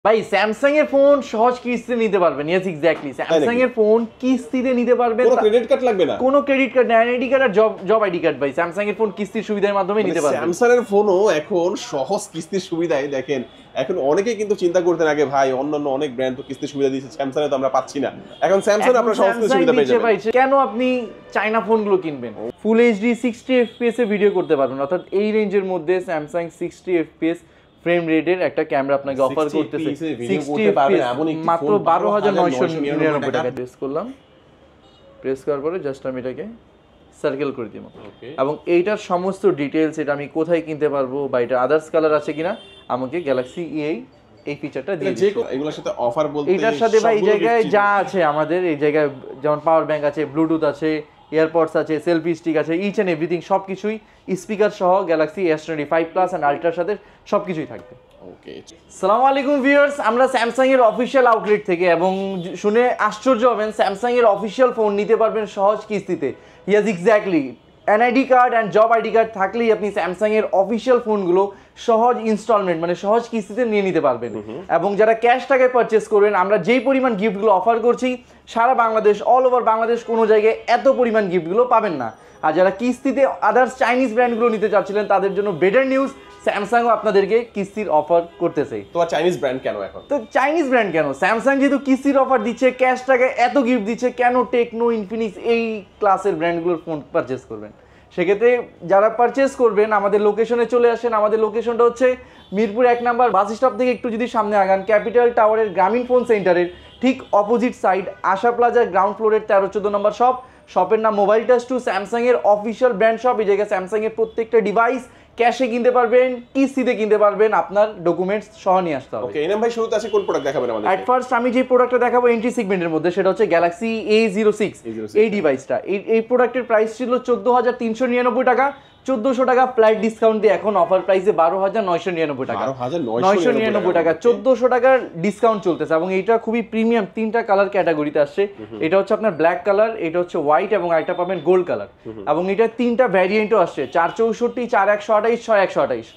ভাই স্যামসাং এর ফোন সহজ কিস্তিতে নিতে পারবেন। ইয়েস এক্স্যাক্টলি, স্যামসাং এর ফোন কিস্তিতে নিতে পারবেন, কোনো ক্রেডিট কার্ড লাগবে না, কোনো ক্রেডিট কার্ড, আইডি কার্ড আর জব আইডি কার্ড। ভাই স্যামসাং এর ফোন কিস্তির সুবিধার মাধ্যমে নিতে পারবেন। স্যামসাং এর ফোনও এখন সহজ কিস্তির সুবিধায় দেখেন। এখন অনেকেই কিন্তু চিন্তা করতেন আগে ভাই অন্যান্য অনেক ব্র্যান্ড তো কিস্তির সুবিধা দিয়েছে, স্যামসাং এ তো আমরা পাচ্ছি না। এখন স্যামসাং আপনারা সহজ কিস্তির সুবিধা পেয়ে যাবেন। কেন আপনি চায়না ফোনগুলো কিনবেন? ফুল এইচডি 60 এফপিএস এ ভিডিও করতে পারবেন, অর্থাৎ এই রেঞ্জের মধ্যে স্যামসাং 60 এফপিএস ফ্রেম রেটের একটা ক্যামেরা আপনাকে অফার করতেছে। 60 এফপিএস মাত্র 12,999 টাকা। প্রেস করলাম, প্রেস করার পরে জাস্ট আমি এটাকে সার্কেল করে দিব এবং এইটার সমস্ত ডিটেইলস, এটা আমি কোথায় কিনতে পারবো বা এটা আদার্স কালার আছে কিনা, আমাকে গ্যালাক্সি এই ফিচারটা দিয়ে দিচ্ছে। এগুলোর সাথে অফার বলতে এটার সাথে ভাই এই জায়গায় যা আছে আমাদের, এই জায়গায় যেমন পাওয়ার ব্যাংক আছে, ব্লুটুথ আছে, এয়ারপডস আছে, সেলফি স্টিক আছে, ইচ এন্ড এভরিথিং সবকিছুই, স্পিকার সহ গ্যালাক্সি S25 প্লাস এন্ড আলট্রার সাথে সবকিছুই থাকবে। ওকে, আসসালামু আলাইকুম ভিউয়ার্স, আমরা স্যামসাং এর অফিশিয়াল আউটলেট থেকে, এবং শুনে আশ্চর্য হবেন, স্যামসাং এর অফিশিয়াল ফোন নিতে পারবেন সহজ কিস্তিতে। Yes exactly, NID card and job ID card থাকলেই আপনি স্যামসাং এর অফিশিয়াল ফোনগুলো সহজ ইনস্টলমেন্ট মানে সহজ কিস্তিতে নিয়ে নিতে পারবেন। এবং যারা ক্যাশ টাকায় পারচেস করবেন, আমরা যেই পরিমাণ গিফটগুলো অফার করছি সারা বাংলাদেশ, অল ওভার বাংলাদেশ কোনো জায়গায় এত পরিমাণ গিফটগুলো পাবেন না। আর যারা কিস্তিতে আদার্স চাইনিজ ব্র্যান্ডগুলো নিতে চাচ্ছিলেন তাদের জন্য বেটার নিউজ, স্যামসাংও আপনাদেরকে কিস্তির অফার করতেছে। তো চাইনিজ ব্র্যান্ড কেন এখন? তো চাইনিজ ব্র্যান্ড কেন, স্যামসাং যেহেতু কিস্তির অফার দিচ্ছে, ক্যাশ টাকায় এত গিফট দিচ্ছে, কেন টেকনো, ইনফিনিক্স এই ক্লাসের ব্র্যান্ডগুলোর ফোন পারচেস করবেন? সেক্ষেত্রে যারা পারচেস করবেন আমাদের লোকেশনে চলে আসেন। আমাদের লোকেশনটা হচ্ছে মিরপুর 1 নম্বর বাস স্টপ থেকে একটু যদি সামনে আগান, ক্যাপিটাল টাওয়ারের গ্রামীণ ফোন সেন্টারের ঠিক অপোজিট সাইড, আশা প্লাজার গ্রাউন্ড ফ্লোরের 13-14 নম্বর শপ। শপের নাম মোবাইল টাচ 2, স্যামসাং এর অফিসিয়াল ব্র্যান্ড শপ। এই জায়গায় স্যামসাং এর প্রত্যেকটা ডিভাইস ক্যাশে কিনতে পারবেন, কিস্তিতে কিনতে পারবেন, আপনার ডকুমেন্টস সহ নিয়ে আসতে হবে। ওকে, এনাম ভাই শুরুতে আছে কোন প্রোডাক্ট দেখাবেন আমাদের? এট ফার্স্ট আমি যে প্রোডাক্টটা দেখাবো এন্ট্রি সেগমেন্টের মধ্যে, সেটা হচ্ছে গ্যালাক্সি A06 এই ডিভাইসটা। এই প্রোডাক্টের প্রাইস ছিল 14,399 টাকা। 1,400 টাকা ফ্ল্যাট ডিসকাউন্ট দিয়ে এখন অফার প্রাইসে 12,999 টাকা। 999 টাকা, 1,400 টাকার ডিসকাউন্ট চলতেছে। এবং এইটা খুবই প্রিমিয়াম, 3টা কালার ক্যাটাগরিতে আসছে। এটা হচ্ছে আপনার ব্ল্যাক কালার, এটা হচ্ছে হোয়াইট এবং একটা পাবেন গোল্ড কালার। এবং এটা 3টা ভ্যারিয়েন্টও আসছে, 464, 4128, 6128।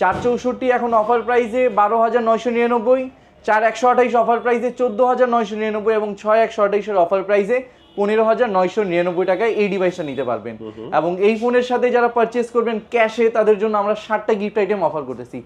464 এখন অফার প্রাইসে 12,999, 4128 অফার প্রাইসে 14,999 এবং 6128 অফার প্রাইসে 15,999 টাকায় এই ডিভাইসটা নিতে পারবেন। এবং এই ফোনের সাথে যারা পারচেস করবেন ক্যাশে, তাদের জন্য আমরা 7টা গিফট আইটেম অফার করতেছি।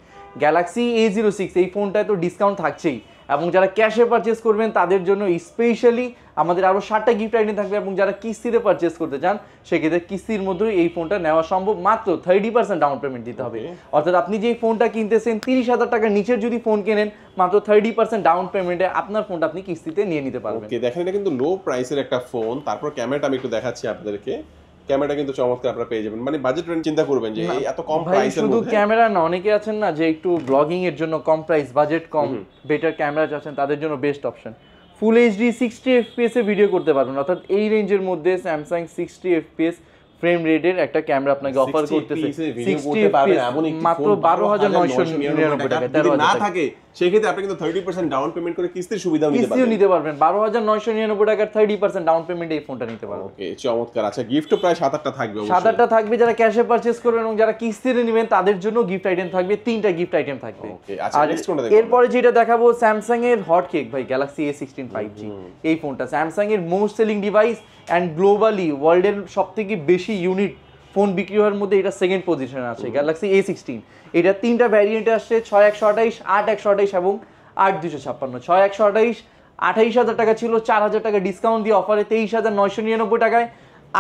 গ্যালাক্সি A06 এই ফোনটায় তো ডিসকাউন্ট থাকছেই, এবং যারা ক্যাশে পারচেস করবেন তাদের জন্য স্পেশালি আমাদের আরও 7টা গিফট আইটেম থাকবে। এবং যারা কিস্তিতে পারচেস করতে চান সেক্ষেত্রে কিস্তির মধ্যেই এই ফোনটা নেওয়া সম্ভব, মাত্র 30% ডাউন পেমেন্ট দিতে হবে। অর্থাৎ আপনি যেই ফোনটা কিনতেছেন 30,000 টাকার নিচের যদি ফোন কেনেন, মাত্র 30% ডাউন পেমেন্টে আপনার ফোনটা আপনি কিস্তিতে নিয়ে নিতে পারবেন। ওকে, দেখেন এটা কিন্তু লো প্রাইসের একটা ফোন। তারপর ক্যামেরাটা আমি একটু দেখাচ্ছি আপনাদেরকে। ক্যামেরাটা কিন্তু চমৎকার আপনারা পেয়ে যাবেন। মানে বাজেট রেঞ্জ চিন্তা করবেন যে এই এত কম প্রাইসের মধ্যে। শুধু ক্যামেরা না, অনেকে আছেন না যে একটু ব্লগিং এর জন্য কম প্রাইস, বাজেট কম, বেটার ক্যামেরা চাচ্ছেন, তাদের জন্য best option. Full HD 60 FPS এ ভিডিও করতে পারবেন, অর্থাৎ এই রেঞ্জের মধ্যে স্যামসাং 60 এফপিএস ফ্রেম রেটের একটা ক্যামেরা আপনাকে অফার করতেছে। 60 এফপিএস মাত্র 12,999 টাকা। যদি না থাকে সেক্ষেত্রে আপনি কিন্তু 30% ডাউন পেমেন্ট করে কিস্তির সুবিধাও নিতে পারবেন। 12,999 টাকার 30% ডাউন পেমেন্টে এই ফোনটা নিতে পারবেন। ওকে, চমৎকার। আচ্ছা, গিফটও প্রায় 7-8টা থাকবে। 7-8টা থাকবে যারা ক্যাশে পারচেজ করবেন, এবং যারা কিস্তিতে নেবেন তাদের জন্য গিফট আইটেম থাকবে, 3টা গিফট আইটেম থাকবে। আচ্ছা, নেক্সট কোনটা দেখব? এরপরে যেটা দেখাবো স্যামসাং এর হট কেক ভাই, গ্যালাক্সি A16 5G। এই ফোনটা স্যামসাং এর most selling device and globally ওয়ার্ল্ডের সবথেকে বেশি ইউনিট ফোন বিক্রি হওয়ার মধ্যে এটা সেকেন্ড পজিশনে আছে, গ্যালাক্সি A16। এটা 3টা ভ্যারিয়েন্টে আসছে, 6128, 8128 এবং 8256। 6128 28,000 টাকা ছিল, 4,000 টাকা ডিসকাউন্ট দিয়ে অফারে 23,999 টাকায়।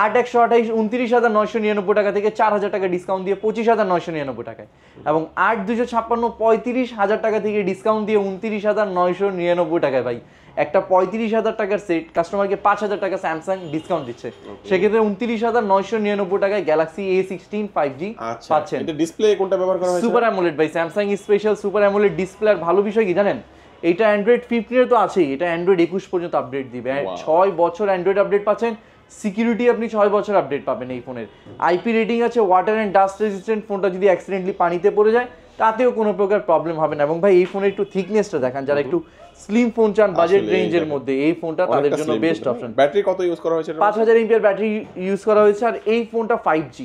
8128 29,999 টাকা থেকে 4,000 টাকা ডিসকাউন্ট দিয়ে 25,999 টাকায়। এবং 8256 35,000 টাকা থেকে ডিসকাউন্ট দিয়ে 29,999 টাকায়। ভাই একটা 35,000 টাকার সেট কাস্টমারকে 5,000 টাকা স্যামসাং ডিসকাউন্ট দিচ্ছে, সেক্ষেত্রে 29,999 টাকায় গ্যালাক্সি A16 5G পাচ্ছেন। এটা ডিসপ্লে কোনটা ব্যবহার করা হয়েছে? সুপার অ্যামোলেড ভাই, Samsung special super AMOLED display. আর ভালো বিষয় কি জানেন, এটা অ্যান্ড্রয়েড 15 তো আছেই, এটা অ্যান্ড্রয়েড 21 পর্যন্ত আপডেট দিবে। 6 বছর অ্যান্ড্রয়েড আপডেট পাচ্ছেন, সিকিউরিটি আপনি 6 বছর আপডেট পাবেন এই ফোনের। আইপি রেটিং আছে, ওয়াটার অ্যান্ড ডাস্ট রেজিস্ট্যান্ট। ফোনটা যদি অ্যাক্সিডেন্টলি পানিতে পড়ে যায় তাতেও কোনো প্রকার প্রবলেম হবে না। এবং ভাই এই ফোনের একটু থিকনেসটা দেখান, যারা একটু স্লিম ফোন চান বাজেট রেঞ্জের মধ্যে, এই ফোনটা তাদের জন্য বেস্ট অপশন। ব্যাটারি কত ইউজ করা হয়েছে? 5000 mAh ব্যাটারি ইউজ করা হয়েছে। আর এই ফোনটা 5G,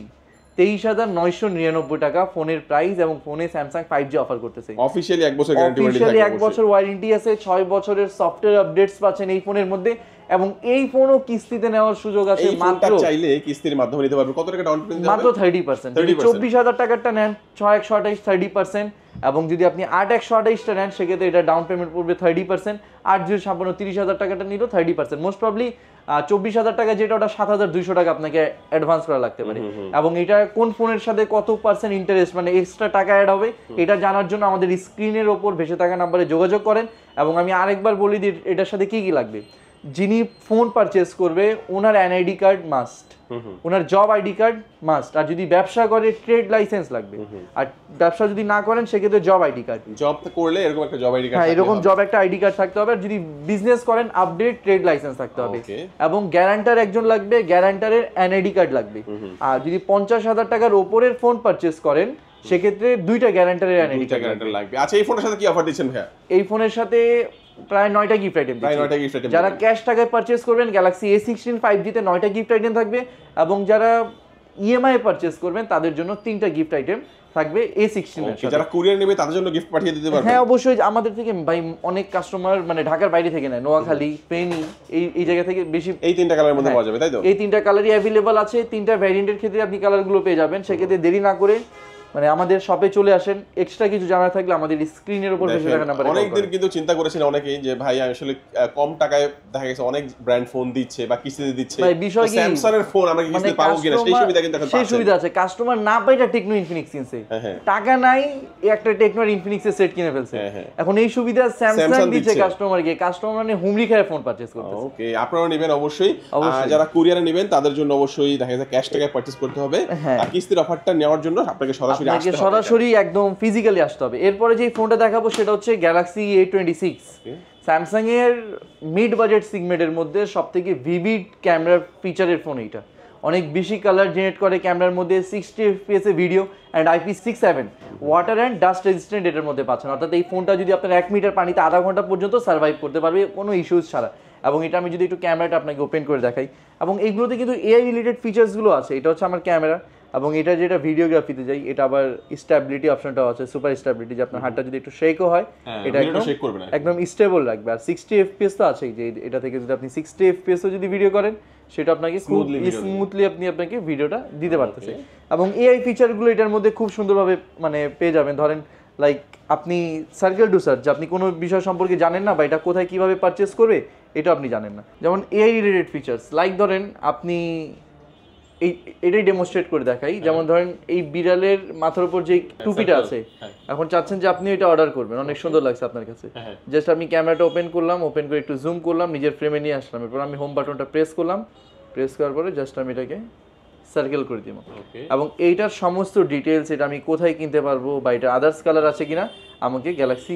23,999 টাকা ফোনের প্রাইস, এবং ফোনে স্যামসাং 5G অফার করতেছে। অফিশিয়ালি 1 বছর গ্যারান্টি ওয়ারেন্টি অফিশিয়ালি থাকবে, 1 বছর ওয়ারেন্টি আছে, 6 বছরের সফটওয়্যার আপডেটস পাচ্ছেন এই ফোনের মধ্যে, এবং এই ফোনও কিস্তিতে নেওয়ার সুযোগ আছে। এই ফোনটা চাইলে কিস্তির মাধ্যমে নিতে পারবে। কত টাকা ডাউন পেমেন্ট দিতে হবে? মাত্র 30%। যদি 24,000 টাকারটা নেন 6128 30%, এবং যদি আপনি 8128টা নেন সেক্ষেত্রে এটা ডাউন পেমেন্ট পড়বে 30%, আর যদি 30,000 টাকাটা নিল 30%। মোস্ট প্রবলি 24,000 টাকা যেটা, ওটা 7,200 টাকা আপনাকে অ্যাডভান্স করা লাগতে পারে। এবং এটা কোন ফোনের সাথে কত পার্সেন্ট ইন্টারেস্ট মানে এক্সট্রা টাকা অ্যাড হবে এটা জানার জন্য আমাদের স্ক্রিনের ওপর ভেসে থাকা নাম্বারে যোগাযোগ করেন। এবং আমি আরেকবার বলি দিই এটার সাথে কি কি লাগবে। যিনি ফোন পারচেস করবে ওনার এনআইডি কার্ড মাস্ট, ওনার জব আইডি কার্ড মাস্ট, আর যদি ব্যবসা করে ট্রেড লাইসেন্স লাগবে, আর ব্যবসা যদি না করেন সেক্ষেত্রে জব আইডি কার্ড। জব করলে এরকম একটা জব আইডি কার্ড, হ্যাঁ এরকম জব একটা আইডি কার্ড থাকতে হবে। আর যদি বিজনেস করেন আপডেট ট্রেড লাইসেন্স থাকতে হবে, এবং গ্যারান্টার একজন লাগবে, গ্যারান্টারের এনআইডি কার্ড লাগবে। আর যদি 50,000 টাকার উপরের ফোন পারচেস করেন সেক্ষেত্রে দুইটা গ্যারান্টারের এনআইডি কার্ড লাগবে। আচ্ছা এই ফোনের সাথে কি অফার দিচ্ছেন ভাইয়া? এই ফোনের সাথে প্রায় 9টা গিফট আইটেম দিচ্ছি। যারা ক্যাশ টাকায় পারচেস করবেন গ্যালাক্সি A16 5G তে 9টা গিফট আইটেম থাকবে, এবং যারা ইএমআই পারচেস করবেন তাদের জন্য 3টা গিফট আইটেম থাকবে A16 এর সাথে। যারা কুরিয়ার নেবে তাদের জন্য গিফট পাঠিয়ে দিতে পারবেন। হ্যাঁ অবশ্যই, আমাদের থেকে ভাই অনেক কাস্টমার মানে ঢাকার বাইরে থেকে নেয়, নোয়াখালী, ফেনী, এই জায়গা থেকে বেশি। এই 3টা কালারের মধ্যে পাওয়া যাবে তাই তো? এই 3টা কালারই অ্যাভেলেবল আছে। 3টা ভ্যারিয়েন্টের ক্ষেত্রে আপনি কালারগুলো পেয়ে যাবেন। সেক্ষেত্রে দেরি না করে মানে আমাদের শপে চলে আসেন। এক্সট্রা কিছু জানার থাকলে আমাদের স্ক্রিনের উপর ভেসে থাকা নাম্বারে। অনেকদিন কিন্তু চিন্তা করেছেন অনেকেই যে ভাই আসলে কম টাকায় দেখা গেছে অনেক ব্র্যান্ড ফোন দিচ্ছে বা কিস্তিতে দিচ্ছে, ভাই বিষয় কি স্যামসাং এর ফোন আমরা কিস্তিতে পাবো কিনা সেই সুবিধা কিন্তু এখন সেই সুবিধা আছে। কাস্টমার না পাইটা টেকনো ইনফিনিক্স কিনছে, টাকা নাই একটা টেকনো ইনফিনিক্স এর সেট কিনে ফেলছে। এখন এই সুবিধা স্যামসাং দিচ্ছে কাস্টমারকে, কাস্টমার মানে হুমড়ি খায় ফোন পারচেজ করতেছে। ওকে আপনারা নেবেন অবশ্যই। যারা কুরিয়ারে নেবেন তাদের জন্য অবশ্যই দেখা যায় ক্যাশ টাকায় পারচেজ করতে হবে, আর কিস্তির অফারটা নেওয়ার জন্য আপনাকে সরাসরি আসতে হবে, সরাসরি একদম ফিজিক্যালি আসতে হবে। এরপরে যে ফোনটা দেখাবো সেটা হচ্ছে গ্যালাক্সি A26। স্যামসাং এর মিড বাজেট সেগমেন্টের মধ্যে সবথেকে ভিভিড ক্যামেরার ফিচারের ফোন এইটা। অনেক বেশি কালার জেনারেট করে ক্যামেরার মধ্যে, 60 fps A video, and IP67 water and dust resistant এটার মধ্যে পাচ্ছেন। অর্থাৎ এই ফোনটা যদি আপনার 1 মিটার পানিতে আধা ঘন্টা পর্যন্ত সার্ভাইভ করতে পারবে কোনো ইস্যুস ছাড়া। এবং এটা আমি যদি একটু ক্যামেরাটা আপনাকে ওপেন করে দেখাই, এবং এইগুলোতে কিন্তু এআই রিলেটেড ফিচার্সগুলো আছে। এটা হচ্ছে আমার ক্যামেরা, এবং এটা যেটা ভিডিওগ্রাফিতে যাই এটা আবার স্টেবিলিটি অপশনটাও আছে, সুপার স্টেবিলিটি, যে আপনার হাতটা যদি একটু শেকও হয় এটা একদম স্টেবল রাখবে। আর 60 fps তো আছেই, যে এটা থেকে যদি আপনি 60 fps ও যদি ভিডিও করেন সেটা আপনাকে স্মুথলি আপনাকে ভিডিওটা দিতে পারতেছে। এবং এআই ফিচারগুলো এটার মধ্যে খুব সুন্দরভাবে মানে পেয়ে যাবেন। ধরেন লাইক আপনি সার্কেল টু সার্চ, আপনি কোনো বিষয় সম্পর্কে জানেন না বা এটা কোথায় কিভাবে পারচেস করবে এটা আপনি জানেন না, যেমন এআই রিলেটেড ফিচার্স। লাইক ধরেন আপনি এটাই ডেমনস্ট্রেট করে দেখাই, যেমন ধরেন এই বিড়ালের মাথার উপর যে টুপিটা আছে, এখন চাচ্ছেন যে আপনি এটা অর্ডার করবেন, অনেক সুন্দর লাগছে আপনার কাছে, জাস্ট আমি ক্যামেরাটা ওপেন করলাম, ওপেন করে একটু জুম করলাম, নিজের ফ্রেমে নিয়ে আসলাম, এরপর আমি হোম বাটনটা প্রেস করলাম, প্রেস করার পরে জাস্ট আমি এটাকে সার্কেল করে দিব, এবং এইটার সমস্ত ডিটেলস, এটা আমি কোথায় কিনতে পারবো বা এটা আদার্স কালার আছে কিনা আমাকে গ্যালাক্সি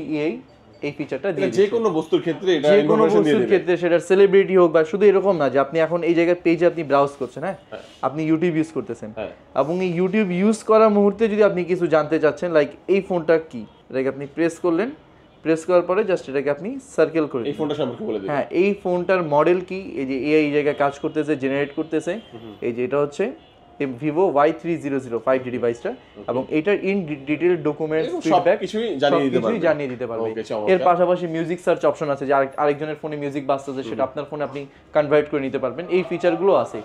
এই ফিচারটা দিয়ে যে কোনো বস্তুর ক্ষেত্রে, এটা যে কোনো বস্তুর ক্ষেত্রে, সেটা সেলিব্রিটি হোক বা শুধু এরকম না যে আপনি এখন এই জায়গায় পেজে আপনি ব্রাউজ করছেন, হ্যাঁ আপনি ইউটিউব ইউজ করতেছেন, এবং এই ইউটিউব ইউজ করার মুহূর্তে যদি আপনি কিছু জানতে চাচ্ছেন, লাইক এই ফোনটা কি, এটাকে আপনি প্রেস করলেন, প্রেস করার পরে জাস্ট এটাকে আপনি সার্কেল করে এই ফোনটা সম্পর্কে বলে দিন। হ্যাঁ এই ফোনটার মডেল কি, এই যে এই জায়গায় কাজ করতেছে, জেনারেট করতেছে, এই যে এটা হচ্ছে Vivo Y3005 5G ডিভাইসটা, এবং এটার ইন ডিটেইল ডকুমেন্টস ফিডব্যাক কিছুই জানিয়ে দিতে পারবে। এর পাশাপাশি মিউজিক সার্চ অপশন আছে, যে আরেকজনের ফোনে মিউজিক বাজতেছে সেটা আপনার ফোনে আপনি কনভার্ট করে নিতে পারবেন, এই ফিচারগুলো আছে।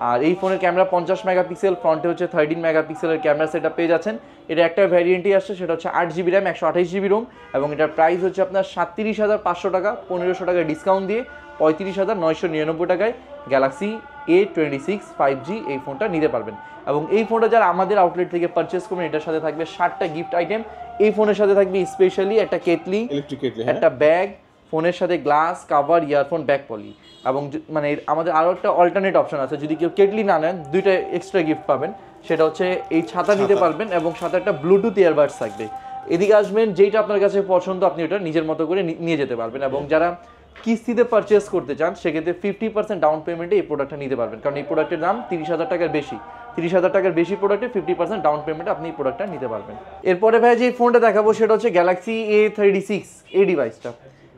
আর এই ফোনের ক্যামেরা 50 মেগাপিক্সেল, ফ্রন্টে হচ্ছে 13 মেগাপিক্সেলের ক্যামেরা সেটআপ পেয়ে যাচ্ছেন। এটা একটা ভ্যারিয়েন্টই আসছে, সেটা হচ্ছে 8GB র্যাম 128GB রোম, এবং এটার প্রাইস হচ্ছে আপনার 37,500 টাকা, 1500 টাকা ডিসকাউন্ট দিয়ে 35,999 টাকায় গ্যালাক্সি A26 5G এই ফোনটা নিতে পারবেন। এবং এই ফোনটা যারা আমাদের আউটলেট থেকে পারচেস করবেন, এটার সাথে থাকবে 60টা গিফট আইটেম। এই ফোনের সাথে থাকবে স্পেশালি একটা কেটলি, ইলেকট্রিক কেটলি, একটা ব্যাগ, ফোনের সাথে glass cover, earphone, back poly, এবং মানে আমাদের আরও একটা অল্টারনেট অপশন আছে, যদি কেউ কেটলি না নেন দুইটা এক্সট্রা গিফট পাবেন, সেটা হচ্ছে এই ছাতা নিতে পারবেন, এবং সাথে একটা ব্লুটুথ ইয়ারবাডস থাকবে। এদিকে আসবেন, যেইটা আপনার কাছে পছন্দ আপনি ওটা নিজের মতো করে নিয়ে যেতে পারবেন। এবং যারা কিস্তিতে পারচেস করতে চান সেক্ষেত্রে 50% ডাউন পেমেন্টে এই প্রোডাক্টটা নিতে পারবেন, কারণ এই প্রোডাক্টের দাম 30,000 টাকার বেশি। 30,000 টাকার বেশি প্রোডাক্টে 50% ডাউন পেমেন্টে আপনি এই প্রোডাক্টটা নিতে পারবেন। এরপরে ভাই যে ফোনটা দেখাবো সেটা হচ্ছে গ্যালাক্সি A36 এই ডিভাইসটা।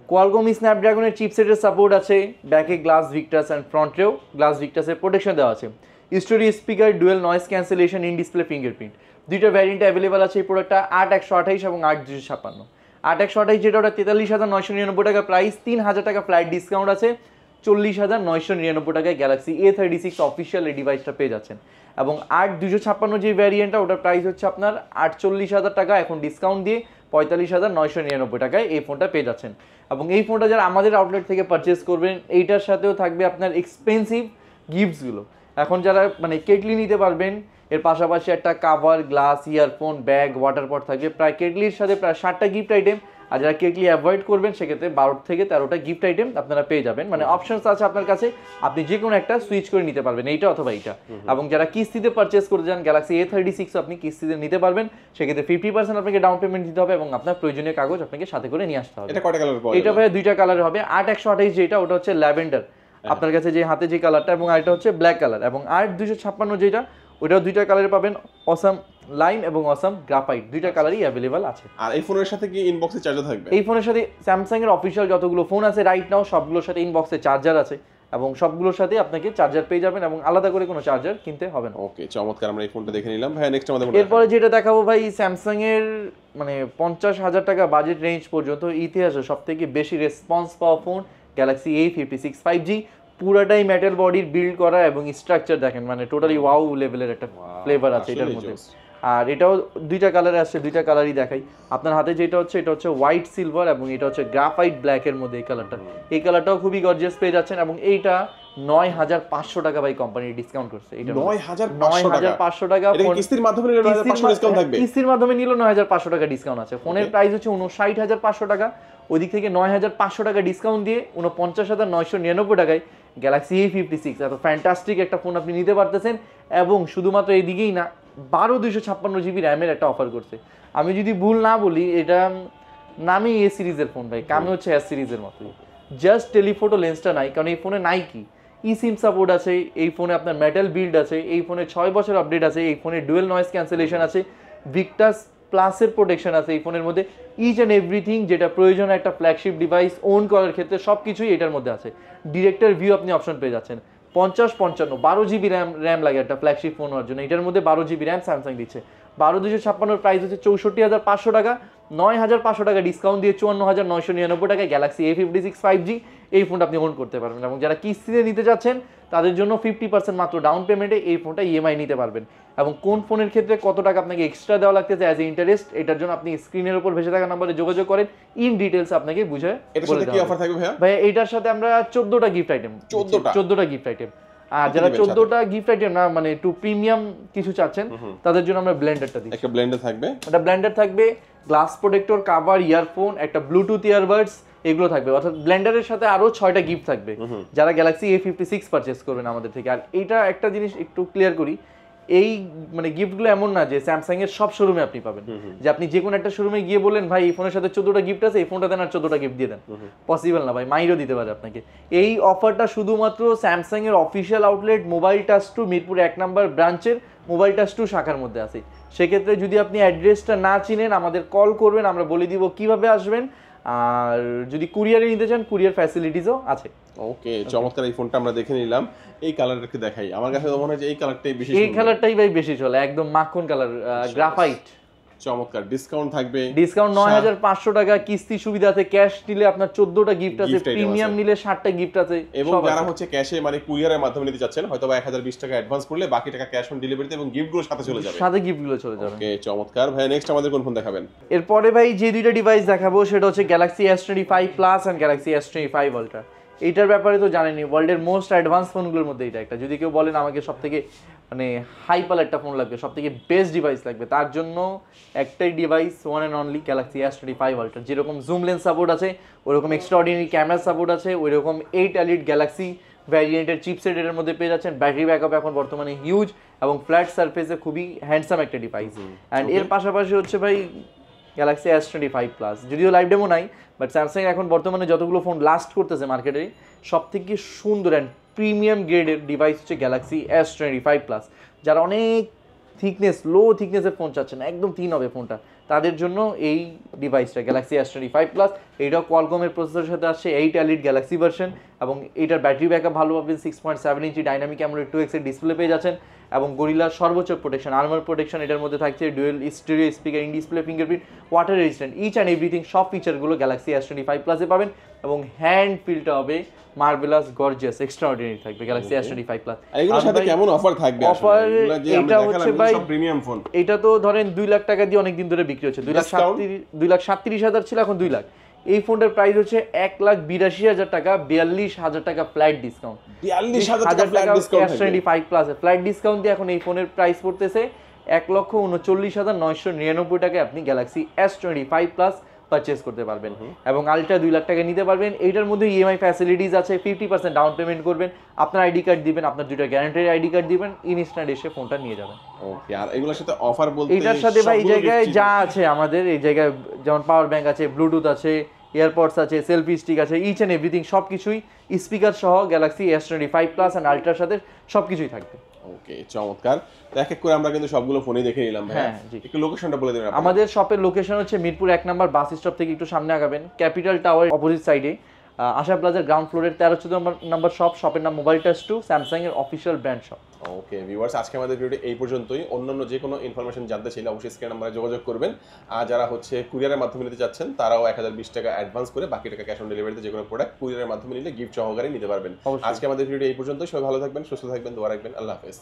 কোয়ালকম স্ন্যাপড্রাগনের চিপসেটের সাপোর্ট আছে, ব্যাকে গ্লাস ভিক্টাস অ্যান্ড ফ্রন্টেও গ্লাস ভিক্টাসের প্রোটেকশন দেওয়া আছে। Stereo speaker, dual noise cancellation, in display fingerprint, দুইটা ভ্যারিয়েন্ট অ্যাভেলেবল আছে এই প্রোডাক্টটা। 8/128 এবং 8/256। 8/128 যেটা ওটা 43,999 টাকা প্রাইস, 3,000 টাকা ফ্লাইট ডিসকাউন্ট আছে, 40,999 টাকায় গ্যালাক্সি A36 অফিসিয়াল এই ডিভাইসটা পেয়ে যাচ্ছেন। এবং 8/256 যে ভ্যারিয়েন্টটা ওটার প্রাইস হচ্ছে আপনার 48,000 টাকা, এখন ডিসকাউন্ট দিয়ে 45,999 টাকায় এই ফোনটা পেয়ে যাচ্ছেন। এবং এই ফোনটা যারা আমাদের আউটলেট থেকে পারচেস করবেন, এইটার সাথেও থাকবে আপনার এক্সপেন্সিভ গিফটসগুলো। এখন যারা মানে কেটলি নিতে পারবেন, এর পাশাপাশি একটা cover, glass, earphone, bag, water পট থাকবে, প্রায় কেটলির সাথে প্রায় 60টা গিফট আইটেম। আর যারা কেটলি অ্যাভয়েড করবেন সেক্ষেত্রে 12 থেকে 13টা গিফট আইটেম আপনারা পেয়ে যাবেন। মানে অপশনস আছে আপনার কাছে, আপনি যে কোনো একটা সুইচ করে নিতে পারবেন, এইটা অথবা এইটা। এবং যারা কিস্তিতে পারচেস করতে চান, গ্যালাক্সি A36 আপনি কিস্তিতে নিতে পারবেন, সেক্ষেত্রে 50% আপনাকে ডাউন পেমেন্ট দিতে হবে এবং আপনার প্রয়োজনীয় কাগজ আপনাকে সাথে করে নিয়ে আসতে হবে। এটা কয়টা কালার পাওয়া এটা ভাই দুইটা কালার হবে। 8/128 যেটা ওটা হচ্ছে ল্যাভেন্ডার আপনার কাছে যে হাতে যে কালারটা, এবং আরেকটা হচ্ছে ব্ল্যাক কালার। এবং 8/256 যেটা ওটাও দুইটা কালারে পাবেন, অসাম লাইম এবং অসাম গ্রাফাইট, দুইটা কালারই অ্যাভেলেবল আছে। আর এই ফোনের সাথে কি ইনবক্সে চার্জার থাকবে? এই ফোনের সাথে স্যামসাং এর অফিসিয়াল যতগুলো ফোন আছে রাইট নাও সবগুলোর সাথে ইনবক্সে চার্জার আছে, এবং সবগুলোর সাথে আপনাকে চার্জার পেয়ে যাবেন এবং আলাদা করে কোনো চার্জার কিনতে হবে না। ওকে, চমৎকার, আমরা এই ফোনটা দেখে নিলাম। ভাই নেক্সট আমাদের এরপরে যেটা দেখাবো ভাই, স্যামসাং এর মানে 50,000 টাকা বাজেট রেঞ্জ পর্যন্ত ইতিহাসে সবথেকে বেশি রেসপন্স পাওয়া ফোন গ্যালাক্সি A56 5G। পুরাটাই মেটাল বডির বিল্ড করা এবং স্ট্রাকচার দেখেন মানে টোটালি ওয়াও লেভেলের একটা ফ্লেভার আছে এটার মধ্যে। আর এটাও দুইটা কালারে আসছে, দুইটা কালারই দেখাই। আপনার হাতে যেটা হচ্ছে এটা হচ্ছে হোয়াইট সিলভার এবং এটা হচ্ছে গ্রাফাইট ব্ল্যাকের মধ্যে এই কালারটা। এই কালারটাও খুবই গর্জিয়াস পেয়ে যাচ্ছেন এবং এইটা 9,500 টাকা ভাই কোম্পানি ডিসকাউন্ট করছে। এটা 9,500 টাকা। এটা কিস্তির মাধ্যমে নিলে 9,500 ডিসকাউন্ট থাকবে। কিস্তির মাধ্যমে নিলে 9,500 টাকা ডিসকাউন্ট আছে। ফোনের প্রাইস হচ্ছে 59,500 টাকা, ওই দিক থেকে 9,500 টাকা ডিসকাউন্ট দিয়ে 49,999 টাকায় গ্যালাক্সি A56 এত ফ্যান্টাস্টিক একটা ফোন আপনি নিতে পারতেছেন। এবং শুধুমাত্র এইদিকেই না, 12/256 জিবি র্যামের একটা অফার করছে। আমি যদি ভুল না বলি এটা নামই এ সিরিজের ফোন ভাই, কামে হচ্ছে এস সিরিজের মতোই, জাস্ট টেলিফোটো লেন্সটা নাই, কারণ এই ফোনে নাই কি ই সিম সাপোর্ট আছে, এই ফোনে আপনার মেটাল বিল্ড আছে, এই ফোনে 6 বছর আপডেট আছে, এই ফোনে ডুয়েল নয়েজ ক্যান্সেলেশন আছে, ভিক্টাস প্লাসের প্রোটেকশন আছে এই ফোনের মধ্যে। ইচ অ্যান্ড এভরিথিং যেটা প্রয়োজন একটা ফ্ল্যাগশিপ ডিভাইস ওন করার ক্ষেত্রে সব কিছুই এটার মধ্যে আছে। ডিরেক্টর ভিউ আপনি অপশন পেয়ে যাচ্ছেন। 50-55 12 জিবি র্যাম লাগে একটা ফ্ল্যাগশিপ ফোন হওয়ার জন্য, এটার মধ্যে 12 জিবি র্যাম স্যামসাং দিচ্ছে। 12/256 প্রাইস হচ্ছে 64,500 টাকা, 9,500 টাকা ডিসকাউন্ট দিয়ে 54,999 টাকায় গ্যালাক্সি A56 5G এই ফোনটা আপনি ওন করতে পারবেন। এবং যারা কিস্তিতে নিতে যাচ্ছেন তাদের জন্য 50% মাত্র ডাউন পেমেন্টে এই ফোনটা ইএমআই নিতে পারবেন। এবং কোন ফোনের ক্ষেত্রে কত টাকা আপনাকে এক্সট্রা দেওয়া লাগতেছে অ্যাজ এ ইন্টারেস্ট, এটার জন্য আপনি স্ক্রিনের উপর ভেসে থাকা নম্বরে যোগাযোগ করেন, ইন ডিটেলস আপনাকে বুঝে এটার সাথে কি অফার থাকবে ভাইয়া? ভাই এইটার সাথে আমরা 14টা গিফট আইটেম, 14টা গিফট আইটেম। আর যারা 14টা গিফট আইটেম না মানে একটু প্রিমিয়াম কিছু চাচ্ছেন তাদের জন্য আমরা ব্লেন্ডারটা দিই। একটা ব্লেন্ডার থাকবে, একটা ব্লেন্ডার থাকবে, গ্লাস প্রোটেক্টর, কভার, ইয়ারফোন, একটা ব্লুটুথ ইয়ারবাডস, এগুলো থাকবে। অর্থাৎ ব্লেন্ডারের সাথে আরো 6টা গিফট থাকবে যারা গ্যালাক্সি A56 পারচেস করবেন আমাদের থেকে। আর এইটা একটা জিনিস একটু ক্লিয়ার করি, এই মানে গিফটগুলো এমন না যে স্যামসাং এর সব শোরুমে আপনি পাবেন, যে আপনি যে কোনো একটা শোরুমে গিয়ে বললেন ভাই এই ফোনের সাথে 14টা গিফট আছে, এই ফোনটা দেন আর 14টা গিফট দিয়ে দেন, পসিবল না ভাই, মাইরও দিতে পারে আপনাকে। এই অফারটা শুধুমাত্র স্যামসাং এর official outlet mobile touch 2 Mirpur 1 নম্বর ব্রাঞ্চের মোবাইল টাচ 2 শাখার মধ্যে আছে। সেক্ষেত্রে যদি আপনি অ্যাড্রেসটা না চিনেন আমাদের কল করবেন, আমরা বলে দিব কিভাবে আসবেন। আর যদি কুরিয়ারে নিতে চান কুরিয়ার ফ্যাসিলিটিসও আছে। ওকে, চমৎকার। এই ফোনটা আমরা দেখে নিলাম, এই কালারটাকে দেখাই। আমার কাছে তো মনে হয় যে এই কালারটাই বেশি, এই কালারটাই ভাই বেশি চলে, একদম মাখন কালার, গ্রাফাইট। চমৎকার। ডিসকাউন্ট থাকবে, ডিসকাউন্ট 9,500 টাকা, কিস্তি সুবিধা আছে, ক্যাশ নিলে আপনার 14টা গিফট আছে, প্রিমিয়াম নিলে 60টা গিফট আছে। এবং যারা হচ্ছে ক্যাশে মানে কুরিয়ারের মাধ্যমে নিতে যাচ্ছেন হয়তো 1020 টাকা অ্যাডভান্স করলে বাকি টাকা ক্যাশ অন ডেলিভারিতে এবং গিফটগুলো সাথে চলে যাবে, সাথে গিফটগুলো চলে যাবে। ওকে, চমৎকার। ভাই নেক্সট আমাদের কোন ফোন দেখাবেন? এরপরে ভাই যে দুইটা ডিভাইস দেখাবো সেটা হচ্ছে Galaxy S25 plus and Galaxy S25 Ultra. এইটার ব্যাপারে তো জানেনই, ওয়ার্ল্ডের মোস্ট অ্যাডভান্স ফোনগুলোর মধ্যে এটা একটা। যদি কেউ বলেন আমাকে সবথেকে মানে হাইপার একটা ফোন লাগবে, সবথেকে বেস্ট ডিভাইস লাগবে, তার জন্য একটাই device, one and only Galaxy S25 ultra. যেরকম জুম লেন্স সাপোর্ট আছে, ওইরকম এক্সট্রাঅর্ডিনারি ক্যামেরা সাপোর্ট আছে, ওইরকম 8 এলিট গ্যালাক্সি ভ্যারিয়েন্টের চিপসেট এর মধ্যে পেয়ে যাচ্ছেন। ব্যাটারি ব্যাকআপ এখন বর্তমানে হিউজ এবং ফ্ল্যাট সারফেসে খুবই হ্যান্ডসাম একটা ডিভাইস। অ্যান্ড এর পাশাপাশি হচ্ছে ভাই গ্যালাক্সি S25 প্লাস, যদিও লাইভ ডেমো নাই, বাট স্যামসাং এখন বর্তমানে যতগুলো ফোন লাস্ট করতেছে মার্কেটে সব থেকে সুন্দর অ্যান্ড প্রিমিয়াম গ্রেডের ডিভাইস হচ্ছে গ্যালাক্সি S25 প্লাস। যারা অনেক থিকনেস, লো থিকনেসের ফোন চাচ্ছেন, একদম থিন হবে ফোনটা, তাদের জন্য এই ডিভাইসটা গ্যালাক্সি S25 প্লাস, এইটাও কোয়ালকমের প্রসেসরের সাথে আসছে 8 এলিট গ্যালাক্সি ভার্সন, এবং এটার ব্যাটারি ব্যাকআপ ভালো পাবেন, 6.7 ইঞ্চি ডাইনামিক অ্যামোলেড 2x এর ডিসপ্লে পেয়ে যাচ্ছেন, এবং গরিলার সর্বোচ্চ প্রোটেকশন আর্মার প্রোটেকশন এটার মধ্যে থাকছে, dual stereo speaker, in display fingerprint, water resistant, each and everything সব ফিচারগুলো গ্যালাক্সি S25 প্লাসে পাবেন, এবং হ্যান্ড ফিলটা হবে মার্ভেলাস গর্জিয়াস এক্সট্রাঅর্ডিনারি থাকবে গ্যালাক্সি S25 প্লাস। এগুলোর সাথে কেমন অফার থাকবে? অফার এটা হচ্ছে ভাই, প্রিমিয়াম ফোন, এটা তো ধরেন 2 লাখ টাকা দিয়ে অনেকদিন ধরে বিক্রি হচ্ছে, 2,37,000 ছিল, এখন 2 লাখ। এই ফোনটার প্রাইস হচ্ছে 1,82,000 টাকা, 42,000 টাকা ফ্ল্যাট ডিসকাউন্ট, 42,000 টাকা flat discount S25 plus flat discount দিয়ে এখন এই ফোনের প্রাইস পড়তেছে 1,39,999 টাকায় আপনি গ্যালাক্সি S25 প্লাস পারচেজ করতে পারবেন, এবং আলট্রা 2 লাখ টাকা নিতে পারবেন। এইটার মধ্যে ইএমআই ফ্যাসিলিটিস আছে, 50% ডাউন পেমেন্ট করবেন, আপনার আইডি কার্ড দিবেন, আপনার 2টা গ্যারান্টির আইডি কার্ড দিবেন, ইনস্ট্যান্ট এসে ফোনটা নিয়ে যাবেন। ওকে, আর এগুলোর সাথে অফার বলতে এটার সাথে ভাই এই জায়গায় যা আছে আমাদের, এই জায়গায় যেমন পাওয়ার ব্যাংক আছে, ব্লুটুথ আছে, এয়ারপডস আছে, সেলফি স্টিক আছে, ইচ অ্যান্ড এভরিথিং সবকিছুই স্পিকার সহ গ্যালাক্সি S25 প্লাস এন্ড আলট্রার সাথে সবকিছুই থাকবে। ওকে, চমৎকার। তো এক এক করে আমরা কিন্তু সবগুলো ফোনে দেখে নিলাম ভাই। হ্যাঁ, জি। একটু লোকেশনটা বলে দিবেন। আমাদের শপের লোকেশন হচ্ছে মিরপুর 1 নম্বর বাস স্টপ থেকে একটু সামনে আগাবেন, ক্যাপিটাল টাওয়ার অপোজিট সাইডে আশা প্লাজার গ্রাউন্ড ফ্লোরের 13-14 নম্বর শপ, শপের নাম মোবাইল টাচ 2, স্যামসাং এর official brand shop. Okay viewers, আজকে আমাদের ভিডিওটি এই পর্যন্তই। অন্যান্য যে কোনো ইনফরমেশন জানতে চাইলে অবশ্যই স্ক্রিন নাম্বারে যোগাযোগ করবেন। আর যারা হচ্ছে কুরিয়ারের মাধ্যমে নিতে চাচ্ছেন তারাও 1020 টাকা অ্যাডভান্স করে বাকি টাকা ক্যাশ অন ডেলিভারিতে যে কোনো প্রোডাক্ট কুরিয়ারের মাধ্যমে নিলে গিফট সহকারে নিতে পারবেন। অবশ্যই। আজকে আমাদের ভিডিও এই পর্যন্তই। সবাই ভালো থাকবেন, সুস্থ থাকবেন, দোয়া রাখবেন। আল্লাহ হাফেজ।